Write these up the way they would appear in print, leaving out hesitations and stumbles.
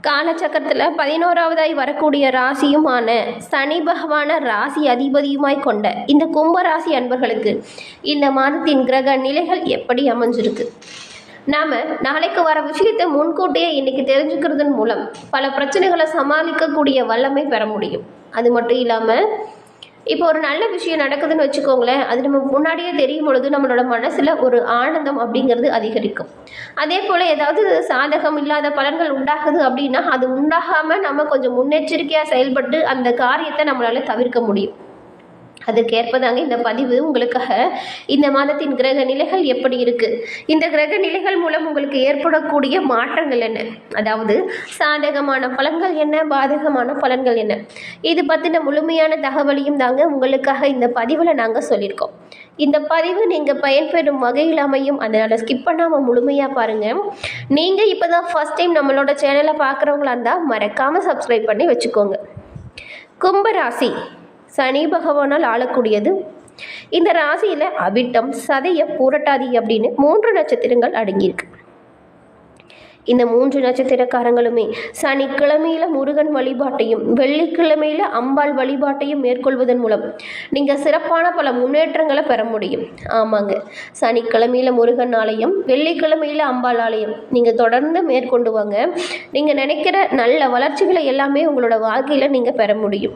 காலச்சக்கரத்தில் 11வதாய் வரக்கூடிய ராசியுமான சனி பகவான ராசி அதிபதியுமாய் கொண்ட இந்த கும்பராசி அன்பர்களுக்கு இந்த மாதத்தின் கிரக நிலைகள் எப்படி அமைஞ்சிருக்கு? நாம் நாளைக்கு வர விஷயத்தை முன்கூட்டியே இன்னைக்கு தெரிஞ்சுக்கிறதன் மூலம் பல பிரச்சனைகளை சமாளிக்கக்கூடிய வல்லமை பெற முடியும். அது மட்டும் இல்லாமல் இப்போ ஒரு நல்ல விஷயம் நடக்குதுன்னு வச்சுக்கோங்களேன், அது நமக்கு முன்னாடியே தெரியும் பொழுது நம்மளோட மனசில் ஒரு ஆனந்தம் அப்படிங்கிறது அதிகரிக்கும். அதே போல் ஏதாவது சாதகம் இல்லாத பலன்கள் உண்டாகுது அப்படின்னா அது உண்டாகாமல் நம்ம கொஞ்சம் முன்னெச்சரிக்கையாக செயல்பட்டு அந்த காரியத்தை நம்மளால் தவிர்க்க முடியும். அதுக்கேற்பதாங்க இந்த பதிவு உங்களுக்காக. இந்த மாதத்தின் கிரக நிலைகள் எப்படி இருக்கு, இந்த கிரக நிலைகள் மூலம் உங்களுக்கு ஏற்படக்கூடிய மாற்றங்கள் என்ன, அதாவது சாதகமான பலன்கள் என்ன, பாதகமான பலன்கள் என்ன, இது பற்றின முழுமையான தகவலையும் தாங்க உங்களுக்காக இந்த பதிவில் நாங்கள் சொல்லியிருக்கோம். இந்த பதிவு நீங்கள் பயன்பெறும் வகையில் அமையும், அதனால் ஸ்கிப் பண்ணாமல் முழுமையாக பாருங்கள். நீங்கள் இப்போ தான் ஃபஸ்ட் டைம் நம்மளோட சேனலை பார்க்குறவங்களா இருந்தால் மறக்காமல் சப்ஸ்கிரைப் பண்ணி வச்சுக்கோங்க. கும்பராசி சனி பகவானால் ஆளக்கூடியது. இந்த ராசியில் அவிட்டம், சதயம், பூரட்டாதி அப்படின்னு 3 நட்சத்திரங்கள் அடங்கியிருக்கு. இந்த 3 நட்சத்திரக்காரங்களுமே சனிக்கிழமையில் முருகன் வழிபாட்டையும் வெள்ளிக்கிழமையில் அம்பாள் வழிபாட்டையும் மேற்கொள்வதன் மூலம் நீங்கள் சிறப்பான பல முன்னேற்றங்களை பெற முடியும். ஆமாங்க, சனிக்கிழமையில் முருகன் ஆலயம், வெள்ளிக்கிழமையில் அம்பாள் ஆலயம் நீங்கள் தொடர்ந்து மேற்கொண்டு வாங்க. நீங்கள் நினைக்கிற நல்ல வளர்ச்சிகளை எல்லாமே உங்களோட வாழ்க்கையில் நீங்கள் பெற முடியும்.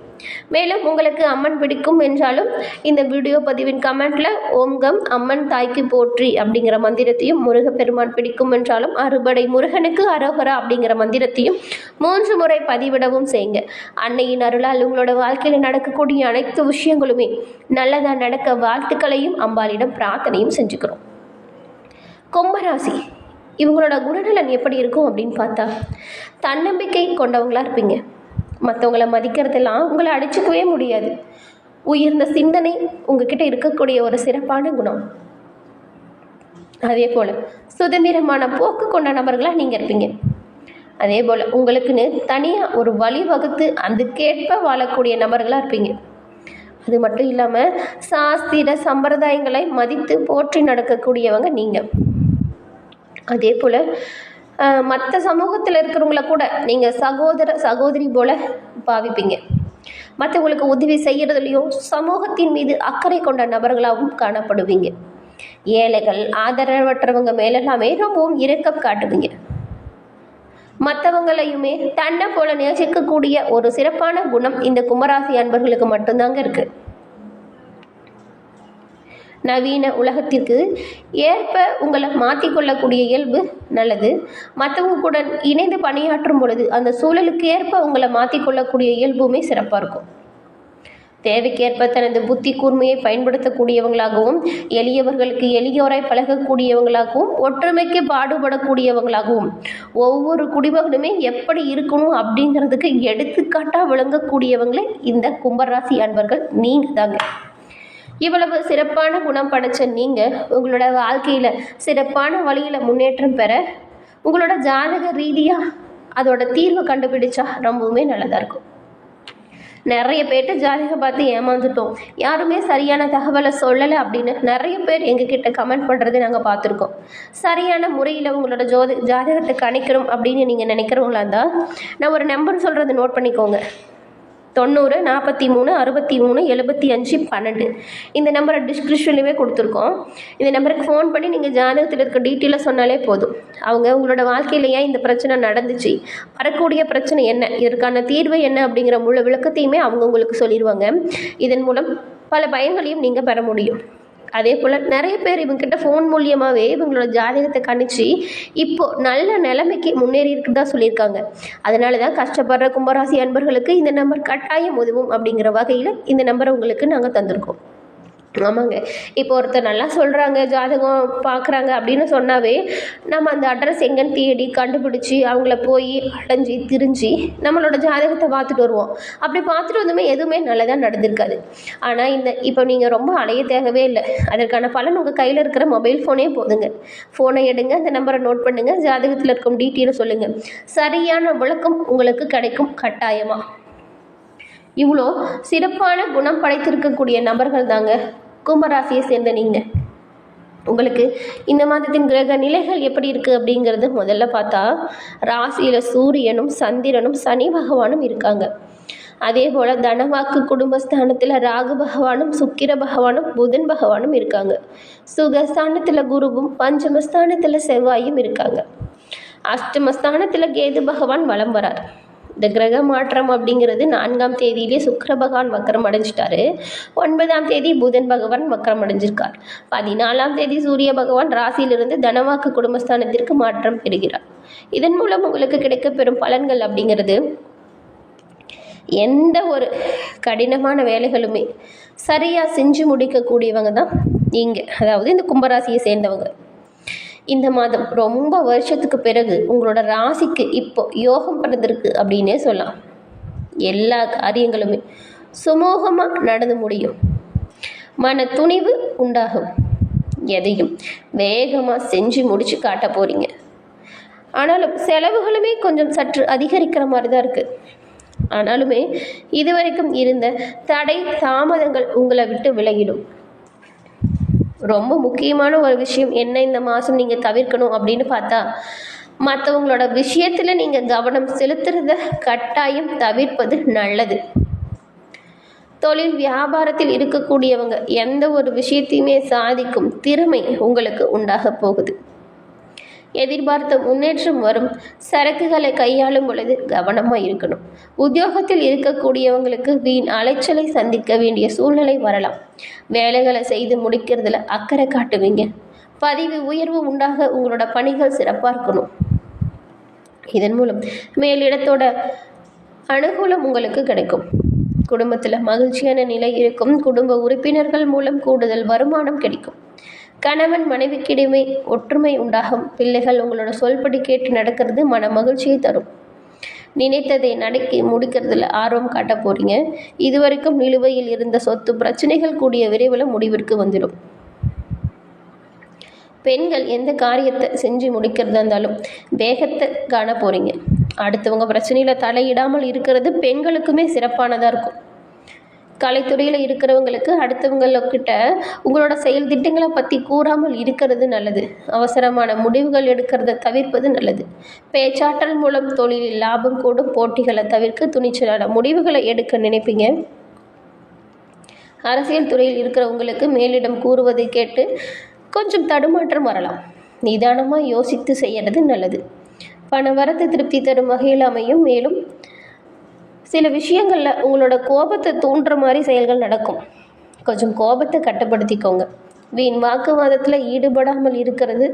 மேலும் உங்களுக்கு அம்மன் பிடிக்கும் என்றாலும் இந்த வீடியோ பதிவின் கமெண்ட்டில் ஓம்கம் அம்மன் தாய்க்கு போற்றி அப்படிங்கிற மந்திரத்தையும், முருகப்பெருமான் பிடிக்கும் என்றாலும் அறுபடை முருகனுக்கு அரோகரா அப்படிங்கிற மந்திரத்தையும் 3 முறை பதிவிடவும் செய்யுங்க. அன்னையின் அருளால் உங்களோட வாழ்க்கையில் நடக்கக்கூடிய அனைத்து விஷயங்களுமே நல்லதா நடக்க வாழ்த்துக்களையும் அம்பாளிடம் பிரார்த்தனையும் செஞ்சுக்கிறோம். கும்பராசி இவங்களோட குணநலன் எப்படி இருக்கும் அப்படின்னு பார்த்தா, தன்னம்பிக்கை கொண்டவங்களா இருப்பீங்க. மற்றவங்களை மதிக்கிறதெல்லாம் உங்களை அடிச்சுக்கவே முடியாது. உயர்ந்த சிந்தனை உங்ககிட்ட இருக்கக்கூடிய ஒரு சிறப்பான குணம். அதே போல் சுதந்திரமான போக்கு கொண்ட நபர்களாக நீங்கள் இருப்பீங்க. அதே போல் உங்களுக்குன்னு தனியாக ஒரு வழி வகுத்து அதுக்கேற்ப வாழக்கூடிய நபர்களாக இருப்பீங்க. அது மட்டும் இல்லாமல் சாஸ்திர சம்பிரதாயங்களை மதித்து போற்றி நடக்கக்கூடியவங்க நீங்கள். அதே போல் மற்ற சமூகத்தில் இருக்கிறவங்கள கூட நீங்கள் சகோதர சகோதரி போல் பாவிப்பீங்க. மற்றவங்களுக்கு உதவி செய்கிறதுலையும் சமூகத்தின் மீது அக்கறை கொண்ட நபர்களாகவும் காணப்படுவீங்க. ஏழைகள் ஆதரவற்றவங்க மேலெல்லாமே ரொம்பவும் இரக்கம் காட்டுவீங்க. மற்றவங்களையுமே தன்னை போல நேசிக்கக்கூடிய ஒரு சிறப்பான குணம் இந்த கும்பராசி அன்பர்களுக்கு மட்டும்தாங்க இருக்கு. நவீன உலகத்திற்கு ஏற்ப உங்களை மாற்றிக்கொள்ளக்கூடிய இயல்பு நல்லது. மற்றவங்க கூட இணைந்து பணியாற்றும் பொழுது அந்த சூழலுக்கு ஏற்ப உங்களை மாற்றிக்கொள்ளக்கூடிய இயல்புமே சிறப்பாக இருக்கும். தேவைக்கேற்ப தனது புத்தி கூர்மையை பயன்படுத்தக்கூடியவங்களாகவும், எளியவர்களுக்கு எளியோராய் பழகக்கூடியவங்களாகவும், ஒற்றுமைக்கு பாடுபடக்கூடியவங்களாகவும், ஒவ்வொரு குடிமகனுமே எப்படி இருக்கணும் அப்படிங்கிறதுக்கு எடுத்துக்காட்டாக விளங்கக்கூடியவங்களே இந்த கும்பராசி அன்பர்கள் நீங்கள் தாங்க. இவ்வளவு சிறப்பான குணம் படைச்ச நீங்கள் உங்களோட வாழ்க்கையில் சிறப்பான வழியில் முன்னேற்றம் பெற உங்களோட ஜாதக ரீதியாக அதோட தீர்வு கண்டுபிடிச்சா ரொம்பவுமே நல்லதாக இருக்கும். நிறைய பேர்கிட்ட ஜாதகம் பார்த்து ஏமாந்துட்டோம், யாருமே சரியான தகவலை சொல்லலை அப்படின்னு நிறைய பேர் எங்ககிட்ட கமெண்ட் பண்ணுறது நாங்கள் பார்த்துருக்கோம். சரியான முறையில் உங்களோட ஜாதகத்தை கணிக்கிறோம் அப்படின்னு நீங்கள் நினைக்கிறவங்களா இருந்தால் நான் ஒரு நம்பர் சொல்கிறது நோட் பண்ணிக்கோங்க. 90 43 63 75 12. இந்த நம்பரை டிஸ்கிரிப்ஷன்லேயே கொடுத்துருக்கோம். இந்த நம்பருக்கு ஃபோன் பண்ணி நீங்கள் ஜாதகத்தில் இருக்க டீட்டெயிலாக சொன்னாலே போதும். அவங்க உங்களோட வாழ்க்கையில் ஏன் இந்த பிரச்சனை நடந்துச்சு, வரக்கூடிய பிரச்சனை என்ன, இதற்கான தீர்வு என்ன அப்படிங்கிற முழு விளக்கத்தையுமே அவங்க உங்களுக்கு சொல்லிடுவாங்க. இதன் மூலம் பல பயன்களையும் நீங்கள் பெற முடியும். அதே போல் நிறைய பேர் இவங்ககிட்ட ஃபோன் மூலியமாகவே இவங்களோட ஜாதகத்தை கணிச்சு இப்போது நல்ல நிலைமைக்கு முன்னேறி இருக்குதா சொல்லியிருக்காங்க. அதனால தான் கஷ்டப்படுற கும்பராசி அன்பர்களுக்கு இந்த நம்பர் கட்டாயம் உதவும் அப்படிங்கிற வகையில் இந்த நம்பரை உங்களுக்கு நாங்கள் தந்திருக்கோம். ஆமாங்க, இப்போ ஒருத்தர் நல்லா சொல்கிறாங்க, ஜாதகம் பார்க்குறாங்க அப்படின்னு சொன்னாவே நம்ம அந்த அட்ரஸ் எங்கன்னு தேடி கண்டுபிடிச்சி அவங்கள போய் அலைஞ்சி திரிஞ்சு நம்மளோட ஜாதகத்தை பார்த்துட்டு வருவோம். அப்படி பார்த்துட்டு வந்துமே எதுவுமே நல்லதாக நடந்திருக்காது. ஆனால் இப்போ நீங்கள் ரொம்ப அலைய தேவையே இல்லை. அதற்கான பலன் உங்கள் கையில் இருக்கிற மொபைல் ஃபோனே போதுங்க. ஃபோனை எடுங்க, அந்த நம்பரை நோட் பண்ணுங்கள், ஜாதகத்தில் இருக்கும் டீட்டெயிலை சொல்லுங்கள், சரியான விளக்கம் உங்களுக்கு கிடைக்கும் கட்டாயமாக. இவ்வளோ சிறப்பான குணம் படைத்திருக்கக்கூடிய நபர்கள் தாங்க கும்பராசியை சேர்ந்த நீங்கள். உங்களுக்கு இந்த மாதத்தின் கிரக நிலைகள் எப்படி இருக்குது அப்படிங்கிறது முதல்ல பார்த்தா, ராசியில் சூரியனும் சந்திரனும் சனி பகவானும் இருக்காங்க. அதே போல் தனவாக்கு குடும்பஸ்தானத்தில் ராகு பகவானும் சுக்கிர பகவானும் புதன் பகவானும் இருக்காங்க. சுகஸ்தானத்தில் குருவும் பஞ்சமஸ்தானத்தில் செவ்வாயும் இருக்காங்க. அஷ்டமஸ்தானத்தில் கேது பகவான் வலம் வரார். இந்த கிரக மாற்றம் அப்படிங்கிறது 4ஆம் தேதியிலே சுக்கிர பகவான் வக்கரம் அடைஞ்சிட்டாரு. 9ஆம் தேதி புதன் பகவான் வக்கரம் அடைஞ்சிருக்கார். 14ஆம் தேதி சூரிய பகவான் ராசியிலிருந்து தனவாக்கு குடும்பஸ்தானத்திற்கு மாற்றம் பெறுகிறார். இதன் மூலம் உங்களுக்கு கிடைக்கப்பெறும் பலன்கள் அப்படிங்கிறது, எந்த ஒரு கடினமான வேலைகளுமே சரியாக செஞ்சு முடிக்கக்கூடியவங்க தான் நீங்கள், அதாவது இந்த கும்பராசியை சேர்ந்தவங்க. இந்த மாதம் ரொம்ப வருஷத்துக்கு பிறகு உங்களோட ராசிக்கு இப்போ யோகம் பிறந்திருக்கு அப்படின்னே சொல்லலாம். எல்லா காரியங்களுமே சுமூகமாக நடந்து முடியும். மன துணிவு உண்டாகும். எதையும் வேகமாக செஞ்சு முடிச்சு காட்ட போகிறீங்க. ஆனாலும் செலவுகளுமே கொஞ்சம் சற்று அதிகரிக்கிற மாதிரி தான் இருக்குது. ஆனாலுமே இதுவரைக்கும் இருந்த தடை தாமதங்கள் உங்களை விட்டு விலகிடும். ரொம்ப முக்கியமான ஒரு விஷயம் என்ன இந்த மாதம் நீங்கள் தவிர்க்கணும் அப்படின்னு பார்த்தா, மற்றவங்களோட விஷயத்தில் நீங்கள் கவனம் செலுத்துறத கட்டாயம் தவிர்ப்பது நல்லது. தொழில் வியாபாரத்தில் இருக்கக்கூடியவங்க எந்த ஒரு விஷயத்தையுமே சாதிக்கும் திறமை உங்களுக்கு உண்டாக போகுது. எதிர்பார்த்த முன்னேற்றம் வரும். சரக்குகளை கையாளும் பொழுது கவனமாக இருக்கணும். உத்தியோகத்தில் இருக்கக்கூடியவங்களுக்கு வீண் அலைச்சலை சந்திக்க வேண்டிய சூழ்நிலை வரலாம். வேலைகளை செய்து முடிக்கிறதுல அக்கறை காட்டுவீங்க. பதிவு உயர்வு உண்டாக உங்களோட பணிகள் சிறப்பாக இருக்கணும். இதன் மூலம் மேலிடத்தோட அனுகூலம் உங்களுக்கு கிடைக்கும். குடும்பத்தில் மகிழ்ச்சியான நிலை இருக்கும். குடும்ப உறுப்பினர்கள் மூலம் கூடுதல் வருமானம் கிடைக்கும். கணவன் மனைவிக்கிடையே ஒற்றுமை உண்டாகும். பிள்ளைகள் உங்களோட சொல்படி கேட்டு நடக்கிறது மன மகிழ்ச்சியை தரும். நினைத்ததை நடக்கி முடிக்கிறதுல ஆர்வம் காட்ட போறீங்க. இதுவரைக்கும் நிலுவையில் இருந்த சொத்து பிரச்சனைகள் கூடிய விரைவில் முடிவிற்கு வந்துடும். பெண்கள் எந்த காரியத்தை செஞ்சு முடிக்கிறதா இருந்தாலும் வேகத்தை காண போறீங்க. அடுத்தவங்க பிரச்சனையில் தலையிடாமல் இருக்கிறது பெண்களுக்குமே சிறப்பானதாக இருக்கும். கலைத்துறையில் இருக்கிறவங்களுக்கு அடுத்தவங்கக்கிட்ட உங்களோட செயல் திட்டங்களை பற்றி கூறாமல் இருக்கிறது நல்லது. அவசரமான முடிவுகள் எடுக்கிறத தவிர்ப்பது நல்லது. பேச்சாற்றல் மூலம் தொழிலில் லாபம் கூடும். போட்டிகளை தவிர்க்க துணிச்சலான முடிவுகளை எடுக்க நினைப்பீங்க. அரசியல் துறையில் இருக்கிறவங்களுக்கு மேலிடம் கூறுவதை கேட்டு கொஞ்சம் தடுமாற்றம் வரலாம். நிதானமாக யோசித்து செய்கிறது நல்லது. பண வரத்து திருப்தி தரும் வகையில் அமையும். மேலும் சில விஷயங்களில் உங்களோட கோபத்தை தூண்டுற மாதிரி செயல்கள் நடக்கும். கொஞ்சம் கோபத்தை கட்டுப்படுத்திக்கோங்க. வீண் வாக்குவாதத்தில் ஈடுபடாமல் இருக்கிறது,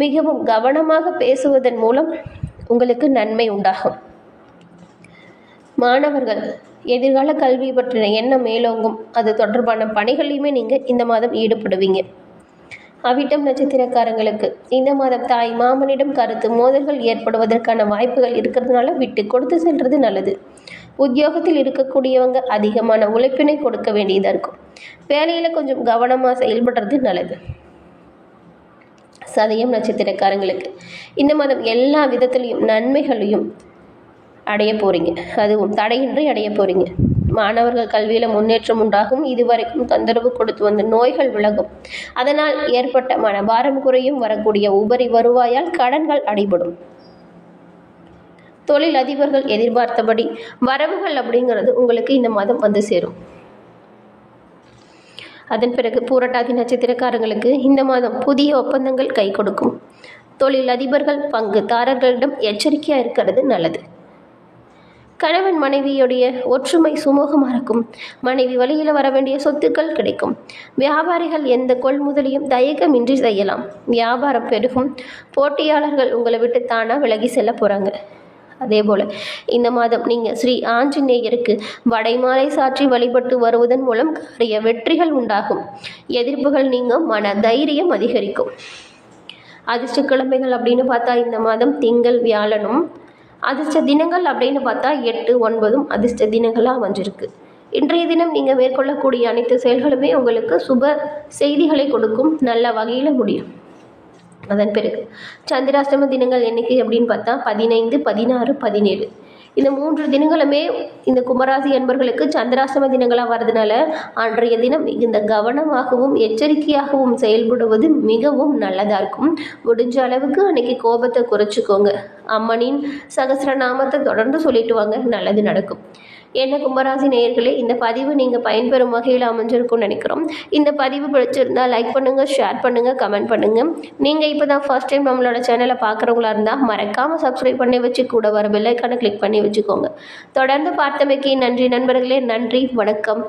மிகவும் கவனமாக பேசுவதன் மூலம் உங்களுக்கு நன்மை உண்டாகும். மாணவர்கள் எதிர்கால கல்வி பற்றின எண்ணம் மேலோங்கும். அது தொடர்பான பணிகளையுமே நீங்கள் இந்த மாதம் ஈடுபடுவீங்க. அவிட்டம் நட்சத்திரக்காரங்களுக்கு இந்த மாதம் தாய் மாமனிடம் கருத்து மோதல்கள் ஏற்படுவதற்கான வாய்ப்புகள் இருக்கிறதுனால விட்டு கொடுத்து செல்வது நல்லது. உத்தியோகத்தில் இருக்கக்கூடியவங்க அதிகமான உழைப்பினை கொடுக்க வேண்டியதாக இருக்கும். வேலையில் கொஞ்சம் கவனமாக செயல்படுறது நல்லது. சதயம் நட்சத்திரக்காரங்களுக்கு இந்த மாதம் எல்லா விதத்திலையும் நன்மைகளையும் அடைய போகிறீங்க. அதுவும் தடையின்றி அடைய போகிறீங்க. மாணவர்கள் கல்வியில் முன்னேற்றம் உண்டாகும். இதுவரைக்கும் தொந்தரவு கொடுத்து வந்த நோய்கள் விலகும். அதனால் ஏற்பட்ட மனபாரம் குறையும். வரக்கூடிய உபரி வருவாயால் கடன்கள் அடைபடும். தொழில் அதிபர்கள் எதிர்பார்த்தபடி வரவுகள் அப்படிங்கிறது உங்களுக்கு இந்த மாதம் வந்து சேரும். அதன் பிறகு பூரட்டாதி நட்சத்திரக்காரங்களுக்கு இந்த மாதம் புதிய ஒப்பந்தங்கள் கை கொடுக்கும். தொழில் அதிபர்கள் பங்குதாரர்களிடம் எச்சரிக்கையாக இருக்கிறது நல்லது. கணவன் மனைவியுடைய ஒற்றுமை சுமூகமாக இருக்கும். மனைவி வழியில் வர வேண்டிய சொத்துக்கள் கிடைக்கும். வியாபாரிகள் எந்த கொள்முதலையும் தயக்கமின்றி செய்யலாம். வியாபாரம் பெருகும். போட்டியாளர்கள் உங்களை விட்டு தானாக விலகி செல்ல போகிறாங்க. அதே போல் இந்த மாதம் நீங்கள் ஸ்ரீ ஆஞ்சநேயருக்கு வடைமாலை சாற்றி வழிபட்டு வருவதன் மூலம் காரிய வெற்றிகள் உண்டாகும். எதிர்ப்புகள் நீங்க மன தைரியம் அதிகரிக்கும். அதிர்ஷ்ட கிழமைகள் அப்படின்னு பார்த்தா இந்த மாதம் திங்கள் வியாழனும், அதிர்ஷ்ட தினங்கள் அப்படின்னு பார்த்தா 8, 9 அதிர்ஷ்ட தினங்களாக அமைஞ்சிருக்கு. இன்றைய தினம் நீங்கள் மேற்கொள்ளக்கூடிய அனைத்து செயல்களுமே உங்களுக்கு சுப செய்திகளை கொடுக்கும். நல்ல வகையில் முடியும். அதன் பிறகு சந்திராஷ்டம தினங்கள் என்னைக்கு அப்படின்னு பார்த்தா 15, 16, 17. இந்த 3 தினங்களுமே இந்த கும்பராசி அன்பர்களுக்கு சந்திராஷ்டம தினங்களாக வரதுனால அன்றைய தினம் மிகுந்த கவனமாகவும் எச்சரிக்கையாகவும் செயல்படுவது மிகவும் நல்லதாக இருக்கும். முடிஞ்ச அளவுக்கு அன்னைக்கு கோபத்தை குறைச்சிக்கோங்க. அம்மனின் சகஸ்ரநாமத்தை தொடர்ந்து சொல்லிட்டு வாங்க, நல்லது நடக்கும். என்ன கும்பராசி நேயர்களே, இந்த பதிவு நீங்கள் பயன்பெறும் வகையில் அமைஞ்சிருக்கும்னு நினைக்கிறோம். இந்த பதிவு பிடிச்சிருந்தால் லைக் பண்ணுங்கள், ஷேர் பண்ணுங்கள், கமெண்ட் பண்ணுங்கள். நீங்கள் இப்போ தான் ஃபர்ஸ்ட் டைம் நம்மளோட சேனலை பார்க்குறவங்களா இருந்தால் மறக்காமல் சப்ஸ்கிரைப் பண்ணி வச்சு கூட வர பெல் ஐக்கானை கிளிக் பண்ணி வச்சுக்கோங்க. தொடர்ந்து பார்த்தமைக்கு நன்றி நண்பர்களே. நன்றி, வணக்கம்.